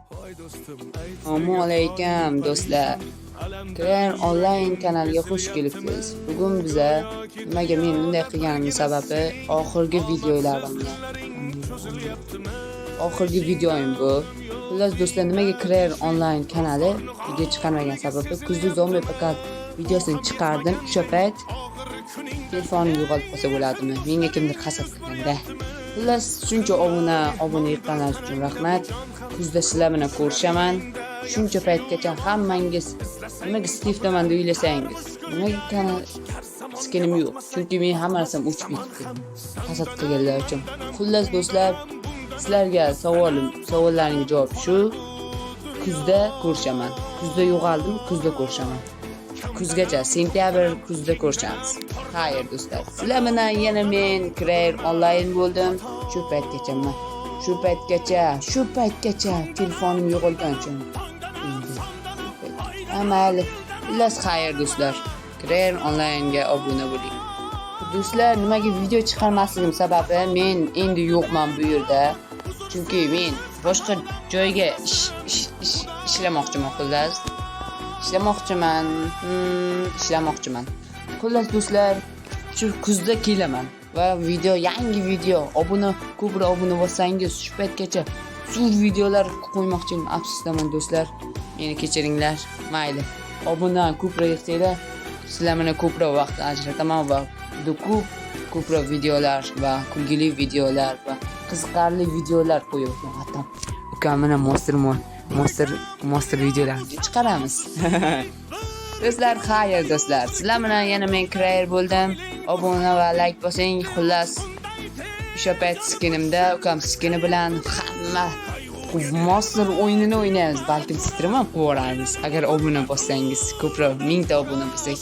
Assalomu alaykum do'stlar. Creator Online kanaliga xush kelibsiz. Bugun biza nimaga men bunday qilganim sababi oxirgi videolarimni. Oxirgi videoim bu. Xullas do'stlar, nimaga Creator Online kanali video chiqarmagan sababi kuzda zombi pakat videosini chiqardim. O'sha payt telefonim yo'qolib qolsa bo'ladimi? Menga kimdir hasad qilganda. Xullas, shuncha obuna yiqqanlar uchun rahmat. Kuzda sizlar bilan ko'rishaman. Shuncha paytgacha hammangiz nimaga Steve'daman deb o'ylasangiz, nimaga kanal skinim yo'q? Chunki men hamma narsam o'chib ketdi. Hasad qilganlar uchun. Xullas do'stlar, sizlarga savollaringizga javob shu. Kuzda ko'rishaman. Kuzda yo'qoldim, kuzda ko'rishaman. Kuzgacha, sentyabr kuzda ko'rishamiz. Xayr do'stlar. Sizlar bilan yana men Creator Online bo'ldim. Shu paytgacha telefonim yo'qolgan uchun. Amal, illas xayr do'stlar. Creator Online ga obuna bo'ling. Do'stlar, nimaga video chiqarmasligim sababi men endi yo'qman bu yerda. Chunki men boshqa joyga ishlamoqchiman, xullas. Ishlamoqchiman. Xullas do'stlar, shu kuzda kelaman va yangi video, ko'proq obuna bo'lsangiz shu paytgacha sur videolar qo'ymoqchiman. Afsusdaman do'stlar. Meni kechiringlar. Mayli. Obuna ko'proq qilsanglar, sizlar bilan ko'proq vaqt ajrataman va ko'proq videolar va kulgili videolar va qiziqarli videolar qo'yaman. Hatto ukam bilan monster videolar chiqaramiz. Do'stlar, xayr do'stlar. Sizlar bilan yana men Creator bo'ldim. Obuna va like bosing. Xullas, o'sha payt skinimda ukam skini bilan hamma monster o'yinini o'ynaymiz. Balkim stream ham qilamiz agar obuna bossangiz, ko'proq 1000 ta obuna bo'lsak.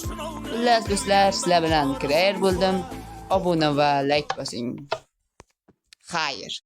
Xullas do'stlar, sizlar bilan Creator bo'ldim. Obuna va like bosing. Xayr.